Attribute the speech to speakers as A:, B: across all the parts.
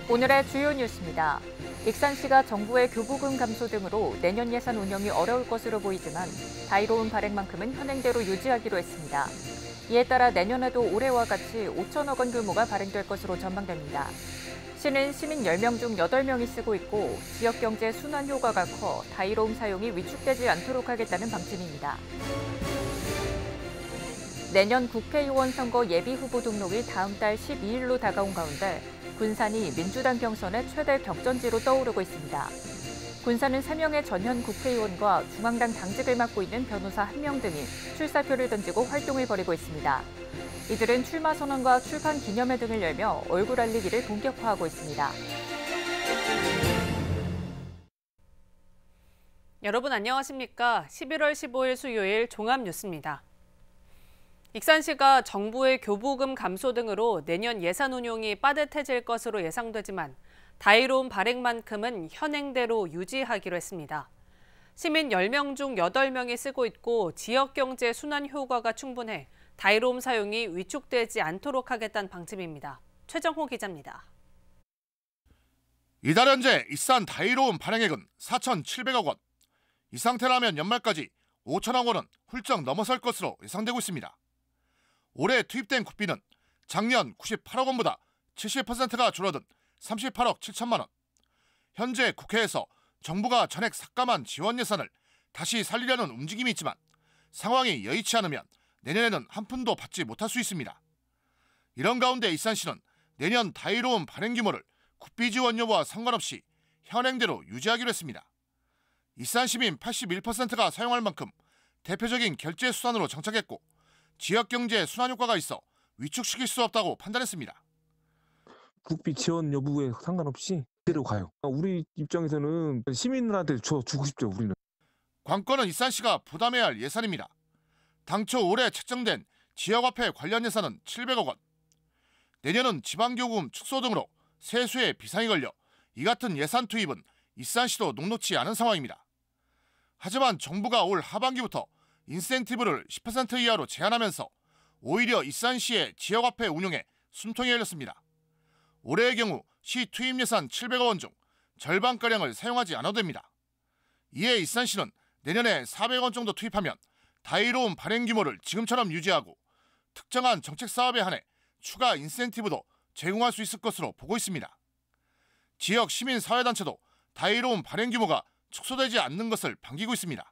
A: 오늘의 주요 뉴스입니다. 익산시가 정부의 교부금 감소 등으로 내년 예산 운영이 어려울 것으로 보이지만 다이로운 발행만큼은 현행대로 유지하기로 했습니다. 이에 따라 내년에도 올해와 같이 5천억 원 규모가 발행될 것으로 전망됩니다. 시는 시민 10명 중 8명이 쓰고 있고 지역경제 순환 효과가 커 다이로움 사용이 위축되지 않도록 하겠다는 방침입니다. 내년 국회의원 선거 예비후보 등록이 다음 달 12일로 다가온 가운데 군산이 민주당 경선의 최대 격전지로 떠오르고 있습니다. 군산은 3명의 전현 국회의원과 중앙당 당직을 맡고 있는 변호사 1명 등이 출사표를 던지고 활동을 벌이고 있습니다. 이들은 출마 선언과 출판 기념회 등을 열며 얼굴 알리기를 본격화하고 있습니다.
B: 여러분 안녕하십니까? 11월 15일 수요일 종합뉴스입니다. 익산시가 정부의 교부금 감소 등으로 내년 예산 운용이 빠듯해질 것으로 예상되지만 다이로움 발행만큼은 현행대로 유지하기로 했습니다. 시민 10명 중 8명이 쓰고 있고 지역경제 순환 효과가 충분해 다이로움 사용이 위축되지 않도록 하겠다는 방침입니다. 최정호 기자입니다.
C: 이달 현재 익산 다이로움 발행액은 4,700억 원. 이 상태라면 연말까지 5천억 원은 훌쩍 넘어설 것으로 예상되고 있습니다. 올해 투입된 국비는 작년 98억 원보다 70%가 줄어든 38억 7천만 원. 현재 국회에서 정부가 전액 삭감한 지원 예산을 다시 살리려는 움직임이 있지만 상황이 여의치 않으면 내년에는 한 푼도 받지 못할 수 있습니다. 이런 가운데 익산시는 내년 다이로움 발행 규모를 국비 지원 여부와 상관없이 현행대로 유지하기로 했습니다. 익산 시민 81%가 사용할 만큼 대표적인 결제 수단으로 정착했고 지역경제 순환 효과가 있어 위축시킬 수 없다고 판단했습니다.
D: 국비 지원 여부에 상관없이 그대로 가요. 우리 입장에서는 시민들한테 주고 싶죠, 우리는.
C: 관건은 익산시가 부담해야 할 예산입니다. 당초 올해 책정된 지역화폐 관련 예산은 700억 원. 내년은 지방교부금 축소 등으로 세수에 비상이 걸려 이 같은 예산 투입은 익산시도 녹록지 않은 상황입니다. 하지만 정부가 올 하반기부터 인센티브를 10% 이하로 제한하면서 오히려 익산시의 지역화폐 운용에 숨통이 열렸습니다. 올해의 경우 시 투입 예산 700억 원 중 절반가량을 사용하지 않아도 됩니다. 이에 익산시는 내년에 400억 원 정도 투입하면 다이로움 발행 규모를 지금처럼 유지하고 특정한 정책 사업에 한해 추가 인센티브도 제공할 수 있을 것으로 보고 있습니다. 지역 시민사회단체도 다이로움 발행 규모가 축소되지 않는 것을 반기고 있습니다.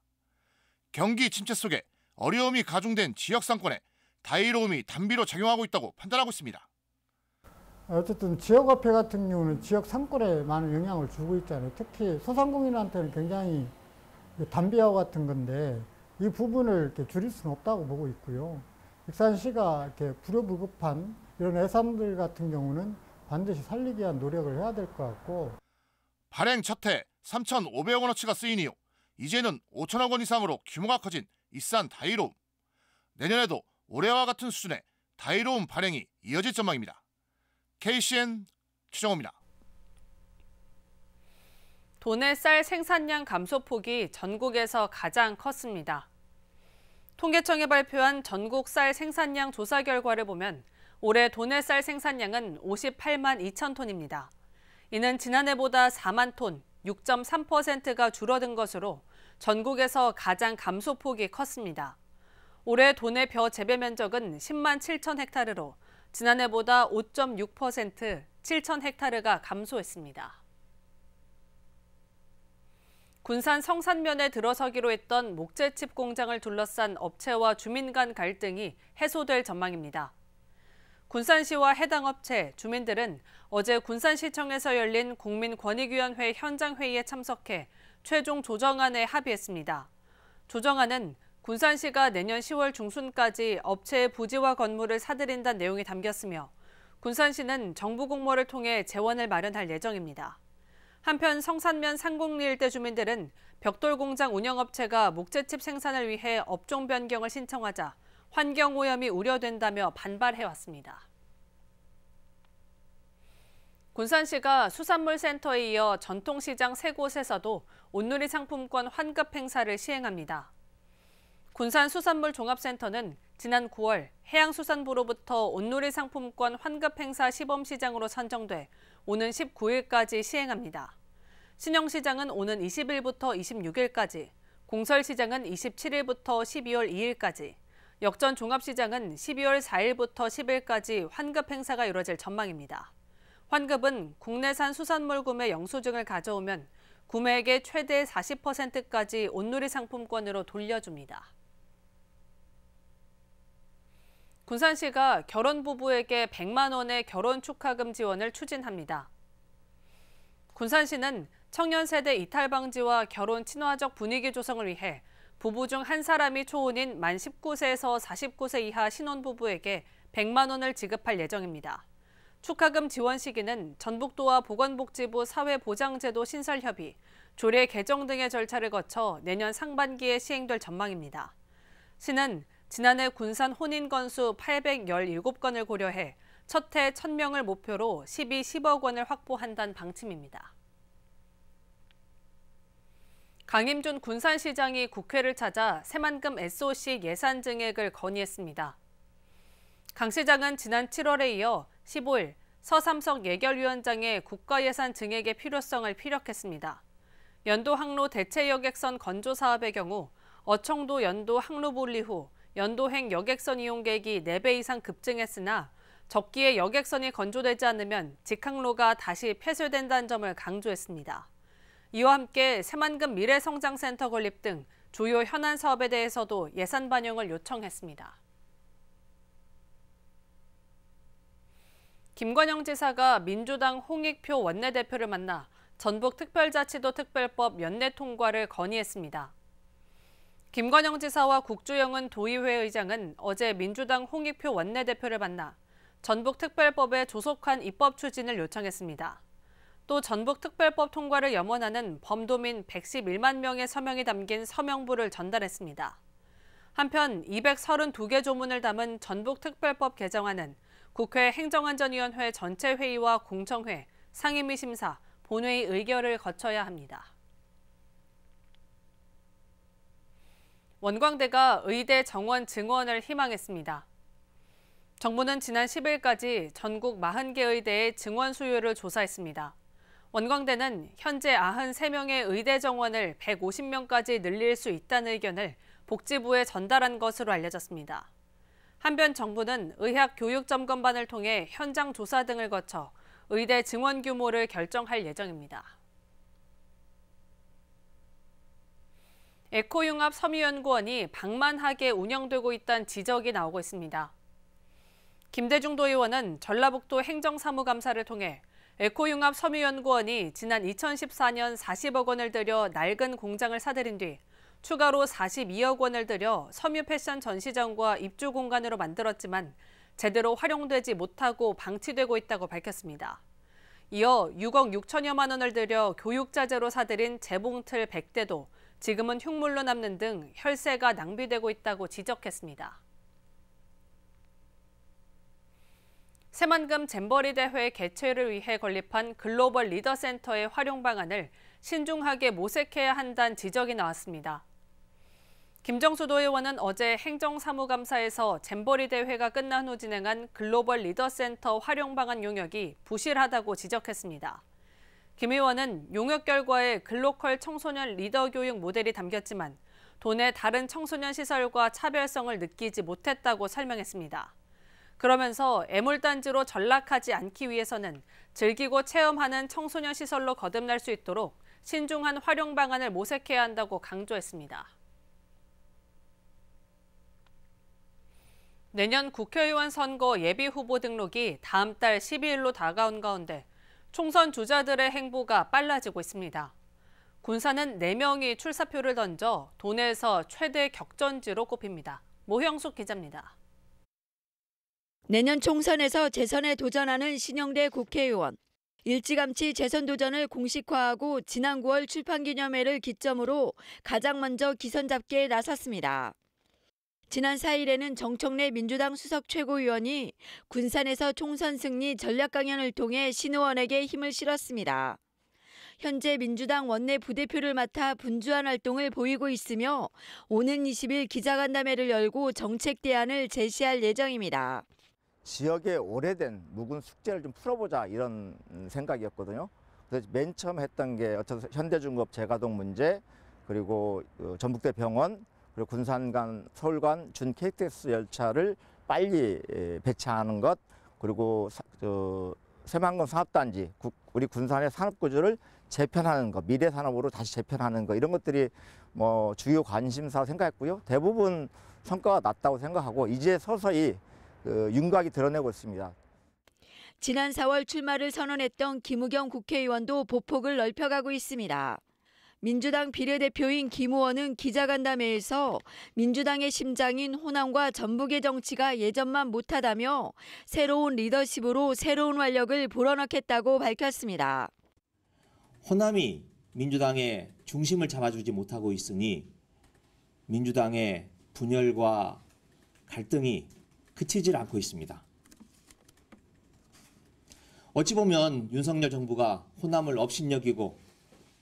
C: 경기 침체 속에 어려움이 가중된 지역 상권에 다이로움이 단비로 작용하고 있다고 판단하고 있습니다.
E: 어쨌든 지역화폐 같은 경우는 지역 상권에 많은 영향을 주고 있잖아요. 특히 소상공인한테는 굉장히 단비와 같은 건데 이 부분을 이렇게 줄일 수는 없다고 보고 있고요. 익산시가 이렇게 불효불급한 이런 예산들 같은 경우는 반드시 살리기 위한 노력을 해야 될 것 같고.
C: 발행 첫 해 3,500억 원어치가 쓰인 이후 이제는 5천억 원 이상으로 규모가 커진 익산 다이로움. 내년에도 올해와 같은 수준의 다이로움 발행이 이어질 전망입니다. KCN 최정호입니다.
B: 도내 쌀 생산량 감소폭이 전국에서 가장 컸습니다. 통계청이 발표한 전국 쌀 생산량 조사 결과를 보면 올해 도내 쌀 생산량은 58만 2천 톤입니다. 이는 지난해보다 4만 톤, 6.3%가 줄어든 것으로 전국에서 가장 감소폭이 컸습니다. 올해 도내 벼 재배 면적은 10만 7천 헥타르로 지난해보다 5.6%, 7천 헥타르가 감소했습니다. 군산 성산면에 들어서기로 했던 목재칩 공장을 둘러싼 업체와 주민 간 갈등이 해소될 전망입니다. 군산시와 해당 업체, 주민들은 어제 군산시청에서 열린 국민권익위원회 현장회의에 참석해 최종 조정안에 합의했습니다. 조정안은 군산시가 내년 10월 중순까지 업체의 부지와 건물을 사들인다는 내용이 담겼으며 군산시는 정부 공모를 통해 재원을 마련할 예정입니다. 한편 성산면 상곡리 일대 주민들은 벽돌공장 운영업체가 목재칩 생산을 위해 업종 변경을 신청하자 환경오염이 우려된다며 반발해왔습니다. 군산시가 수산물센터에 이어 전통시장 3곳에서도 온누리 상품권 환급 행사를 시행합니다. 군산수산물종합센터는 지난 9월 해양수산부로부터 온누리 상품권 환급 행사 시범시장으로 선정돼 오는 19일까지 시행합니다. 신영시장은 오는 20일부터 26일까지, 공설시장은 27일부터 12월 2일까지, 역전 종합시장은 12월 4일부터 10일까지 환급 행사가 이뤄질 전망입니다. 환급은 국내산 수산물 구매 영수증을 가져오면 구매액의 최대 40%까지 온누리 상품권으로 돌려줍니다. 군산시가 결혼 부부에게 100만 원의 결혼 축하금 지원을 추진합니다. 군산시는 청년 세대 이탈 방지와 결혼 친화적 분위기 조성을 위해 부부 중 한 사람이 초혼인 만 19세에서 49세 이하 신혼부부에게 100만 원을 지급할 예정입니다. 축하금 지원 시기는 전북도와 보건복지부 사회보장제도 신설협의, 조례 개정 등의 절차를 거쳐 내년 상반기에 시행될 전망입니다. 시는 지난해 군산 혼인 건수 817건을 고려해 첫 해 1000명을 목표로 10억 원을 확보한다는 방침입니다. 강임준 군산시장이 국회를 찾아 새만금 SOC 예산 증액을 건의했습니다. 강 시장은 지난 7월에 이어 15일 서삼석 예결위원장의 국가예산 증액의 필요성을 피력했습니다. 연도 항로 대체 여객선 건조 사업의 경우 어청도 연도 항로 분리 후 연도행 여객선 이용객이 4배 이상 급증했으나 적기에 여객선이 건조되지 않으면 직항로가 다시 폐쇄된다는 점을 강조했습니다. 이와 함께 새만금 미래성장센터 건립 등 주요 현안 사업에 대해서도 예산 반영을 요청했습니다. 김관영 지사가 민주당 홍익표 원내대표를 만나 전북특별자치도 특별법 연내 통과를 건의했습니다. 김관영 지사와 국주영은 도의회 의장은 어제 민주당 홍익표 원내대표를 만나 전북특별법의 조속한 입법 추진을 요청했습니다. 또 전북특별법 통과를 염원하는 범도민 111만 명의 서명이 담긴 서명부를 전달했습니다. 한편 232개 조문을 담은 전북특별법 개정안은 국회 행정안전위원회 전체 회의와 공청회, 상임위 심사, 본회의 의결을 거쳐야 합니다. 원광대가 의대 정원 증원을 희망했습니다. 정부는 지난 10일까지 전국 40개 의대의 증원 수요를 조사했습니다. 원광대는 현재 93명의 의대 정원을 150명까지 늘릴 수 있다는 의견을 복지부에 전달한 것으로 알려졌습니다. 한편 정부는 의학교육점검반을 통해 현장 조사 등을 거쳐 의대 증원 규모를 결정할 예정입니다. 에코융합 섬유연구원이 방만하게 운영되고 있다는 지적이 나오고 있습니다. 김대중 도의원은 전라북도 행정사무감사를 통해 에코융합 섬유연구원이 지난 2014년 40억 원을 들여 낡은 공장을 사들인 뒤 추가로 42억 원을 들여 섬유 패션 전시장과 입주 공간으로 만들었지만 제대로 활용되지 못하고 방치되고 있다고 밝혔습니다. 이어 6억 6천여만 원을 들여 교육자재로 사들인 재봉틀 100대도 지금은 흉물로 남는 등 혈세가 낭비되고 있다고 지적했습니다. 새만금 잼버리 대회 개최를 위해 건립한 글로벌 리더센터의 활용 방안을 신중하게 모색해야 한다는 지적이 나왔습니다. 김정수 도의원은 어제 행정사무감사에서 잼버리 대회가 끝난 후 진행한 글로벌 리더센터 활용 방안 용역이 부실하다고 지적했습니다. 김 의원은 용역 결과에 글로컬 청소년 리더 교육 모델이 담겼지만 도내 다른 청소년 시설과 차별성을 느끼지 못했다고 설명했습니다. 그러면서 애물단지로 전락하지 않기 위해서는 즐기고 체험하는 청소년 시설로 거듭날 수 있도록 신중한 활용 방안을 모색해야 한다고 강조했습니다. 내년 국회의원 선거 예비후보 등록이 다음 달 12일로 다가온 가운데 총선 주자들의 행보가 빨라지고 있습니다. 군산은 4명이 출사표를 던져 도내에서 최대 격전지로 꼽힙니다. 모형숙 기자입니다.
F: 내년 총선에서 재선에 도전하는 신영대 국회의원. 일찌감치 재선 도전을 공식화하고 지난 9월 출판기념회를 기점으로 가장 먼저 기선 잡기에 나섰습니다. 지난 4일에는 정청래 민주당 수석 최고위원이 군산에서 총선 승리 전략 강연을 통해 신 의원에게 힘을 실었습니다. 현재 민주당 원내 부대표를 맡아 분주한 활동을 보이고 있으며 오는 20일 기자간담회를 열고 정책 대안을 제시할 예정입니다.
G: 지역의 오래된 묵은 숙제를 좀 풀어보자 이런 생각이었거든요. 그래서 맨 처음 했던 게 어쩌면 현대중공업 재가동 문제, 그리고 전북대 병원, 그리고 군산간 서울간 준 KTX 열차를 빨리 배치하는 것, 그리고 새만금 산업단지, 우리 군산의 산업구조를 재편하는 것, 미래 산업으로 다시 재편하는 것, 이런 것들이 뭐 주요 관심사로 생각했고요. 대부분 성과가 났다고 생각하고 이제 서서히 윤곽이 드러내고 있습니다.
F: 지난 4월 출마를 선언했던 김우경 국회의원도 보폭을 넓혀가고 있습니다. 민주당 비례대표인 김 의원은 기자간담회에서 민주당의 심장인 호남과 전북의 정치가 예전만 못하다며 새로운 리더십으로 새로운 활력을 불어넣겠다고 밝혔습니다.
H: 호남이 민주당의 중심을 잡아주지 못하고 있으니 민주당의 분열과 갈등이 그치질 않고 있습니다. 어찌 보면 윤석열 정부가 호남을 업신여기고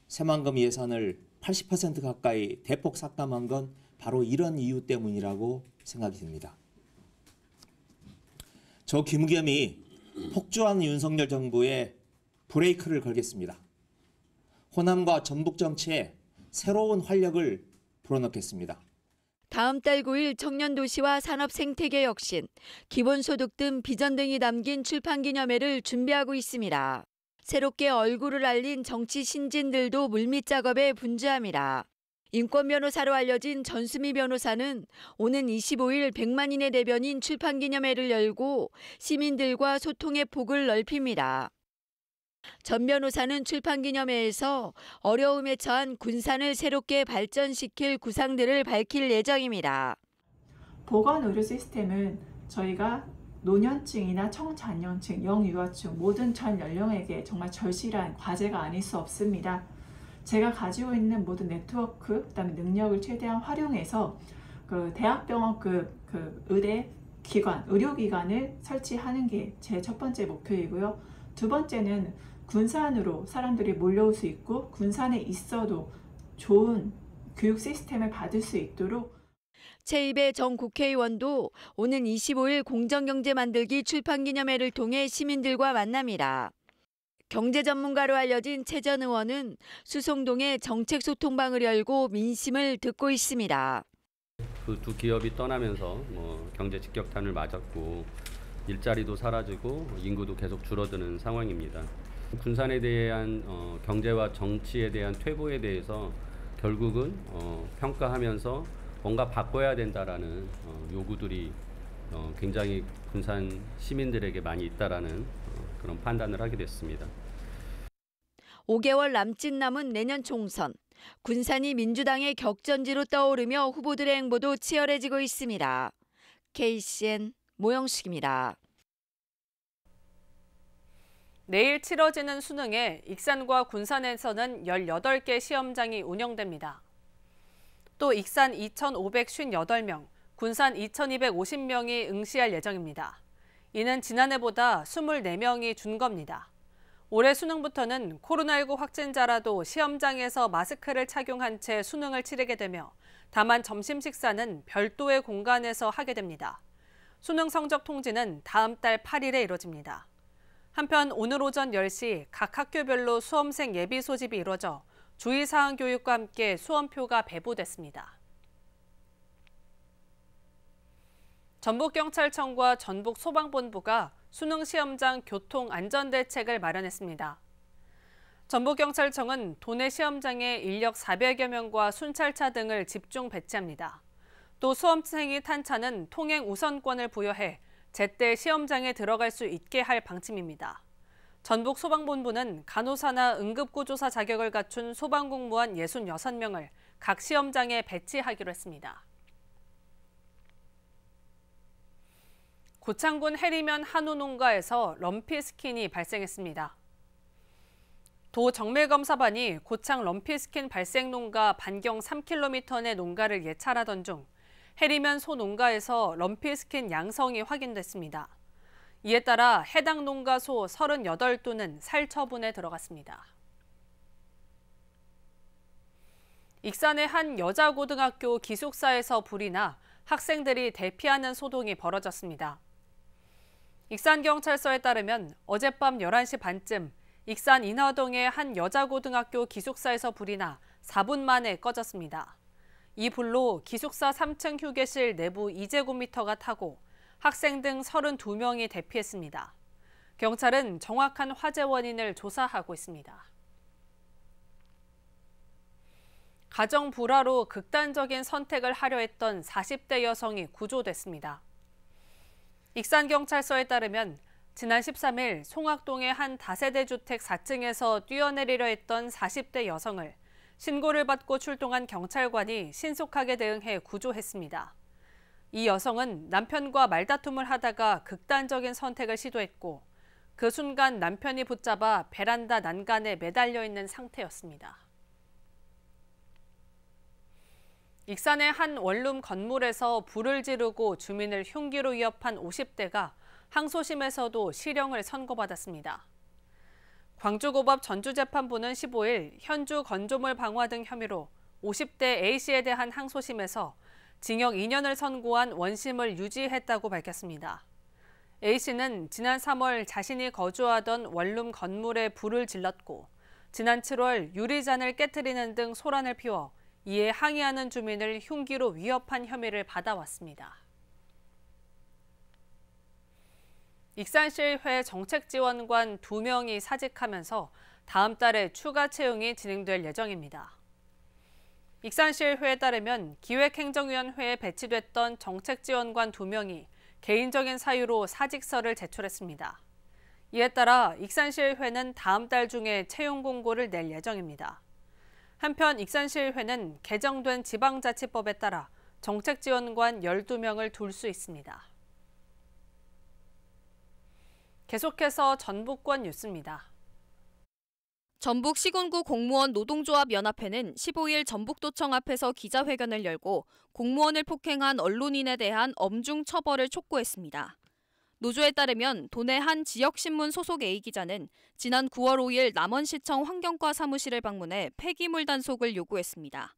H: 새만금 예산을 80% 가까이 대폭 삭감한 건 바로 이런 이유 때문이라고 생각이 듭니다. 저 김우겸이 폭주한 윤석열 정부에 브레이크를 걸겠습니다. 호남과 전북 정치에 새로운 활력을 불어넣겠습니다.
F: 다음 달 9일 청년도시와 산업생태계 혁신, 기본소득 등 비전 등이 담긴 출판기념회를 준비하고 있습니다. 새롭게 얼굴을 알린 정치 신진들도 물밑 작업에 분주합니다. 인권 변호사로 알려진 전수미 변호사는 오는 25일 100만인의 대변인 출판기념회를 열고 시민들과 소통의 폭을 넓힙니다. 전 변호사는 출판기념회에서 어려움에 처한 군산을 새롭게 발전시킬 구상들을 밝힐 예정입니다.
I: 보건의료 시스템은 저희가 노년층이나 청자년층, 영유아층 모든 전 연령에게 정말 절실한 과제가 아닐 수 없습니다. 제가 가지고 있는 모든 네트워크, 그다음에 능력을 최대한 활용해서 대학병원 의대 기관, 의료기관을 설치하는 게 제 첫 번째 목표이고요. 두 번째는 군산으로 사람들이 몰려올 수 있고 군산에 있어도 좋은 교육 시스템을 받을 수 있도록.
F: 최입의 전 국회의원도 오는 25일 공정경제 만들기 출판기념회를 통해 시민들과 만납니다. 경제 전문가로 알려진 최 전 의원은 수송동에 정책 소통방을 열고 민심을 듣고 있습니다.
J: 그 두 기업이 떠나면서 경제 직격탄을 맞았고 일자리도 사라지고 인구도 계속 줄어드는 상황입니다. 군산에 대한 경제와 정치에 대한 퇴보에 대해서 결국은 평가하면서 뭔가 바꿔야 된다라는 요구들이 굉장히 군산 시민들에게 많이 있다라는 그런 판단을 하게 됐습니다.
F: 5개월 남짓 남은 내년 총선. 군산이 민주당의 격전지로 떠오르며 후보들의 행보도 치열해지고 있습니다. KCN 모영숙입니다.
B: 내일 치러지는 수능에 익산과 군산에서는 18개 시험장이 운영됩니다. 또 익산 2,558명, 군산 2,250명이 응시할 예정입니다. 이는 지난해보다 24명이 준 겁니다. 올해 수능부터는 코로나19 확진자라도 시험장에서 마스크를 착용한 채 수능을 치르게 되며 다만 점심 식사는 별도의 공간에서 하게 됩니다. 수능 성적 통지는 다음 달 8일에 이뤄집니다. 한편 오늘 오전 10시 각 학교별로 수험생 예비 소집이 이뤄져 주의사항 교육과 함께 수험표가 배부됐습니다. 전북경찰청과 전북소방본부가 수능 시험장 교통 안전대책을 마련했습니다. 전북경찰청은 도내 시험장에 인력 400여 명과 순찰차 등을 집중 배치합니다. 또 수험생이 탄 차는 통행 우선권을 부여해 제때 시험장에 들어갈 수 있게 할 방침입니다. 전북소방본부는 간호사나 응급구조사 자격을 갖춘 소방공무원 66명을 각 시험장에 배치하기로 했습니다. 고창군 해리면 한우 농가에서 럼피스킨이 발생했습니다. 도 정밀검사반이 고창 럼피스킨 발생 농가 반경 3km 내 농가를 예찰하던 중 해리면 소 농가에서 럼피스킨 양성이 확인됐습니다. 이에 따라 해당 농가 소 38두는 살처분에 들어갔습니다. 익산의 한 여자고등학교 기숙사에서 불이 나 학생들이 대피하는 소동이 벌어졌습니다. 익산경찰서에 따르면 어젯밤 11시 반쯤 익산 인화동의 한 여자고등학교 기숙사에서 불이 나 4분 만에 꺼졌습니다. 이 불로 기숙사 3층 휴게실 내부 2제곱미터가 타고 학생 등 32명이 대피했습니다. 경찰은 정확한 화재 원인을 조사하고 있습니다. 가정 불화로 극단적인 선택을 하려 했던 40대 여성이 구조됐습니다. 익산경찰서에 따르면 지난 13일 송악동의 한 다세대 주택 4층에서 뛰어내리려 했던 40대 여성을 신고를 받고 출동한 경찰관이 신속하게 대응해 구조했습니다. 이 여성은 남편과 말다툼을 하다가 극단적인 선택을 시도했고 그 순간 남편이 붙잡아 베란다 난간에 매달려 있는 상태였습니다. 익산의 한 원룸 건물에서 불을 지르고 주민을 흉기로 위협한 50대가 항소심에서도 실형을 선고받았습니다. 광주고법 전주재판부는 15일 현주 건조물 방화 등 혐의로 50대 A씨에 대한 항소심에서 징역 2년을 선고한 원심을 유지했다고 밝혔습니다. A씨는 지난 3월 자신이 거주하던 원룸 건물에 불을 질렀고 지난 7월 유리잔을 깨트리는 등 소란을 피워 이에 항의하는 주민을 흉기로 위협한 혐의를 받아왔습니다. 익산시의회 정책지원관 2명이 사직하면서 다음 달에 추가 채용이 진행될 예정입니다. 익산시의회에 따르면 기획행정위원회에 배치됐던 정책지원관 2명이 개인적인 사유로 사직서를 제출했습니다. 이에 따라 익산시의회는 다음 달 중에 채용 공고를 낼 예정입니다. 한편 익산시의회는 개정된 지방자치법에 따라 정책지원관 12명을 둘 수 있습니다. 계속해서 전북권 뉴스입니다.
K: 전북시군구 공무원 노동조합 연합회는 15일 전북도청 앞에서 기자회견을 열고 공무원을 폭행한 언론인에 대한 엄중 처벌을 촉구했습니다. 노조에 따르면 도내 한 지역신문 소속 A기자는 지난 9월 5일 남원시청 환경과 사무실을 방문해 폐기물 단속을 요구했습니다.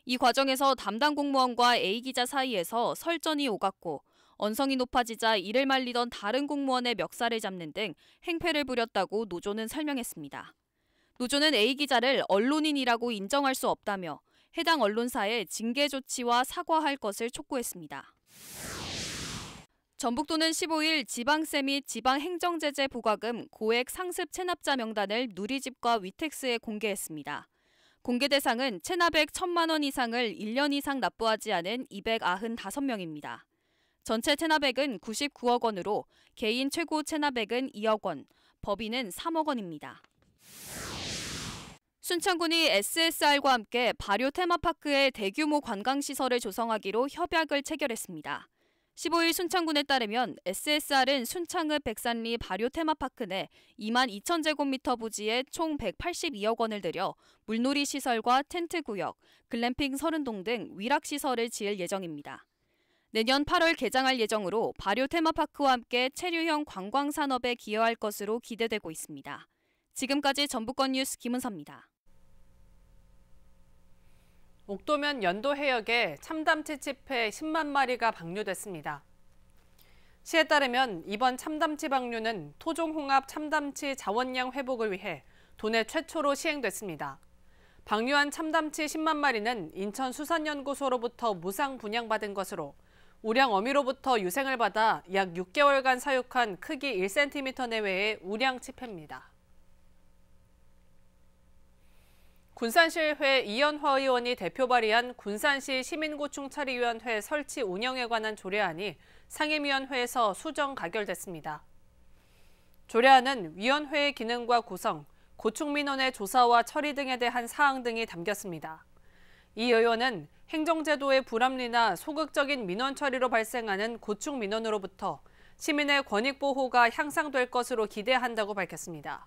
K: 이 과정에서 담당 공무원과 A기자 사이에서 설전이 오갔고 언성이 높아지자 이를 말리던 다른 공무원의 멱살을 잡는 등 행패를 부렸다고 노조는 설명했습니다. 노조는 A기자를 언론인이라고 인정할 수 없다며 해당 언론사에 징계 조치와 사과할 것을 촉구했습니다. 전북도는 15일 지방세 및 지방행정제재 부과금 고액 상습 체납자 명단을 누리집과 위택스에 공개했습니다. 공개 대상은 체납액 1,000만 원 이상을 1년 이상 납부하지 않은 295명입니다. 전체 체납액은 99억 원으로 개인 최고 체납액은 2억 원, 법인은 3억 원입니다. 순천군이 SSR과 함께 발효 테마파크에 대규모 관광시설을 조성하기로 협약을 체결했습니다. 15일 순천군에 따르면 SSR은 순창읍 백산리 발효 테마파크 내 2만 2천 제곱미터 부지에 총 182억 원을 들여 물놀이 시설과 텐트 구역, 글램핑 30동 등 위락시설을 지을 예정입니다. 내년 8월 개장할 예정으로 발효 테마파크와 함께 체류형 관광산업에 기여할 것으로 기대되고 있습니다. 지금까지 전북권 뉴스 김은서입니다.
B: 옥도면 연도해역에 참담치 칩회 10만 마리가 방류됐습니다. 시에 따르면 이번 참담치 방류는 토종홍합 참담치 자원량 회복을 위해 도내 최초로 시행됐습니다. 방류한 참담치 10만 마리는 인천수산연구소로부터 무상 분양받은 것으로 우량 어미로부터 유생을 받아 약 6개월간 사육한 크기 1cm 내외의 우량 칩회입니다. 군산시의회 이연화 의원이 대표 발의한 군산시 시민고충처리위원회 설치 운영에 관한 조례안이 상임위원회에서 수정 가결됐습니다. 조례안은 위원회의 기능과 구성, 고충민원의 조사와 처리 등에 대한 사항 등이 담겼습니다. 이 의원은 행정제도의 불합리나 소극적인 민원 처리로 발생하는 고충민원으로부터 시민의 권익 보호가 향상될 것으로 기대한다고 밝혔습니다.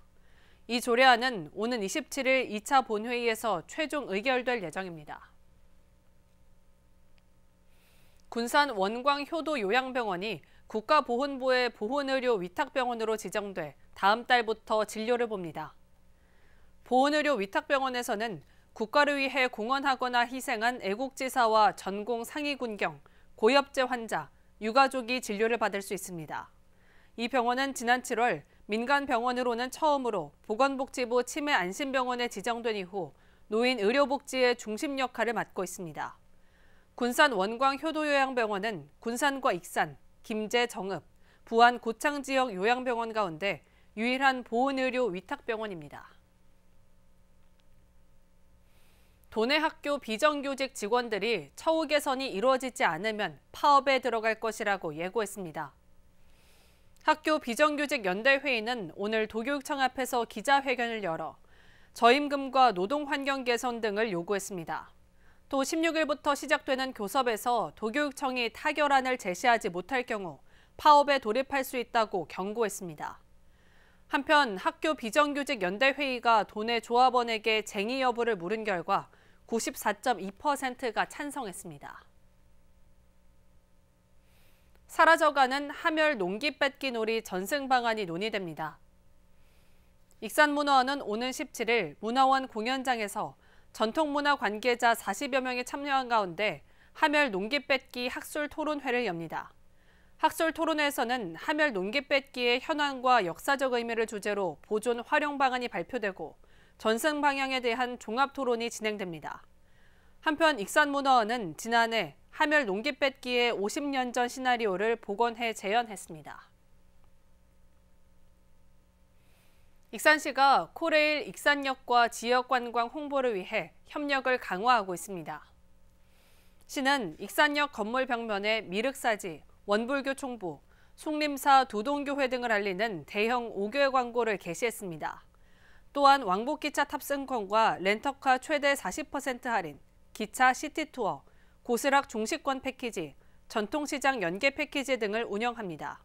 B: 이 조례안은 오는 27일 2차 본회의에서 최종 의결될 예정입니다. 군산 원광효도 요양병원이 국가보훈부의 보훈의료 위탁병원으로 지정돼 다음 달부터 진료를 봅니다. 보훈의료 위탁병원에서는 국가를 위해 공헌하거나 희생한 애국지사와 전공 상위군경, 고엽제 환자, 유가족이 진료를 받을 수 있습니다. 이 병원은 지난 7월 민간 병원으로는 처음으로 보건복지부 치매안심병원에 지정된 이후 노인 의료복지의 중심 역할을 맡고 있습니다. 군산 원광효도요양병원은 군산과 익산, 김제 정읍, 부안 고창 지역 요양병원 가운데 유일한 보훈의료 위탁병원입니다. 도내 학교 비정규직 직원들이 처우 개선이 이루어지지 않으면 파업에 들어갈 것이라고 예고했습니다. 학교 비정규직 연대회의는 오늘 도교육청 앞에서 기자회견을 열어 저임금과 노동환경 개선 등을 요구했습니다. 또 16일부터 시작되는 교섭에서 도교육청이 타결안을 제시하지 못할 경우 파업에 돌입할 수 있다고 경고했습니다. 한편 학교 비정규직 연대회의가 도내 조합원에게 쟁의 여부를 물은 결과 94.2%가 찬성했습니다. 사라져가는 하멸 농기 뺏기 놀이 전승 방안이 논의됩니다. 익산문화원은 오는 17일 문화원 공연장에서 전통문화 관계자 40여 명이 참여한 가운데 하멸 농기 뺏기 학술 토론회를 엽니다. 학술 토론회에서는 하멸 농기 뺏기의 현황과 역사적 의미를 주제로 보존 활용 방안이 발표되고 전승 방향에 대한 종합 토론이 진행됩니다. 한편 익산문화원은 지난해 하멸 농기 뺏기의 50년 전 시나리오를 복원해 재현했습니다. 익산시가 코레일 익산역과 지역관광 홍보를 위해 협력을 강화하고 있습니다. 시는 익산역 건물 벽면에 미륵사지, 원불교 총부, 숭림사 두동교회 등을 알리는 대형 5교회 광고를 게시했습니다. 또한 왕복기차 탑승권과 렌터카 최대 40% 할인, 기차 시티투어, 고스락 중식권 패키지, 전통시장 연계 패키지 등을 운영합니다.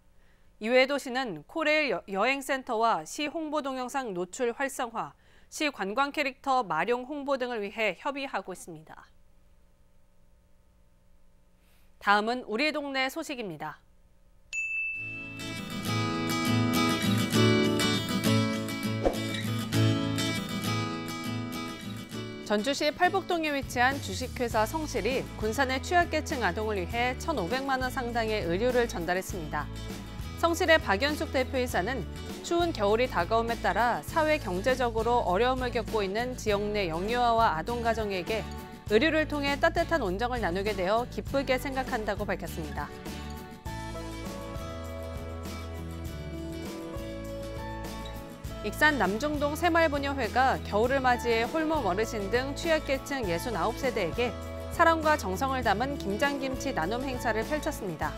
B: 이외에도 시는 코레일 여행센터와 시 홍보 동영상 노출 활성화, 시 관광 캐릭터 마룡 홍보 등을 위해 협의하고 있습니다. 다음은 우리 동네 소식입니다. 전주시 팔복동에 위치한 주식회사 성실이 군산의 취약계층 아동을 위해 1,500만 원 상당의 의류를 전달했습니다. 성실의 박연숙 대표이사는 추운 겨울이 다가옴에 따라 사회 경제적으로 어려움을 겪고 있는 지역 내 영유아와 아동 가정에게 의류를 통해 따뜻한 온정을 나누게 되어 기쁘게 생각한다고 밝혔습니다. 익산 남중동 새마을부녀회가 겨울을 맞이해 홀몸 어르신 등 취약계층 69세대에게 사랑과 정성을 담은 김장김치 나눔 행사를 펼쳤습니다.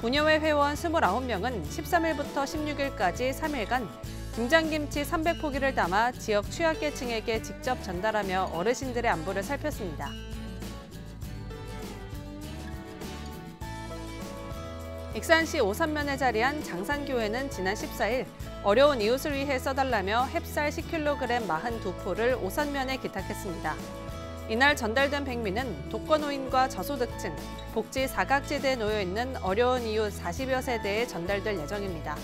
B: 부녀회 회원 29명은 13일부터 16일까지 3일간 김장김치 300포기를 담아 지역 취약계층에게 직접 전달하며 어르신들의 안부를 살폈습니다. 익산시 오산면에 자리한 장산교회는 지난 14일 어려운 이웃을 위해 써달라며 햅쌀 10kg 42포를 오산면에 기탁했습니다. 이날 전달된 백미는 독거노인과 저소득층, 복지 사각지대에 놓여있는 어려운 이웃 40여 세대에 전달될 예정입니다.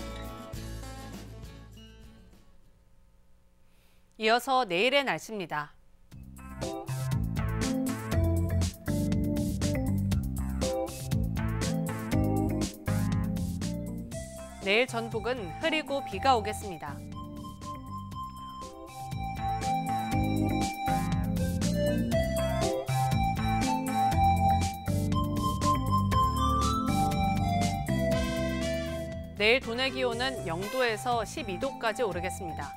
B: 이어서 내일의 날씨입니다. 내일 전북은 흐리고 비가 오겠습니다. 내일 도내 기온은 0도에서 12도까지 오르겠습니다.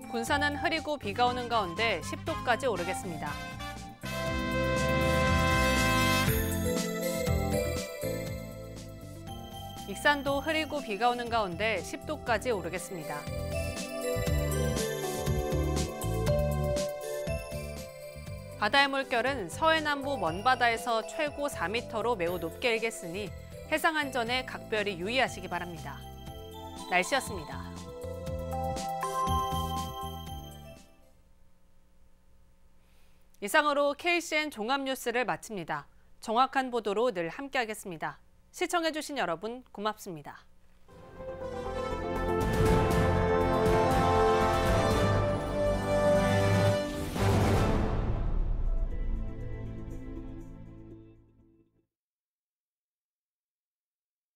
B: 군산은 흐리고 비가 오는 가운데 10도까지 오르겠습니다. 익산도 흐리고 비가 오는 가운데 10도까지 오르겠습니다. 바다의 물결은 서해남부 먼바다에서 최고 4m로 매우 높게 일겠으니 해상 안전에 각별히 유의하시기 바랍니다. 날씨였습니다. 이상으로 KCN 종합뉴스를 마칩니다. 정확한 보도로 늘 함께하겠습니다. 시청해주신 여러분 고맙습니다.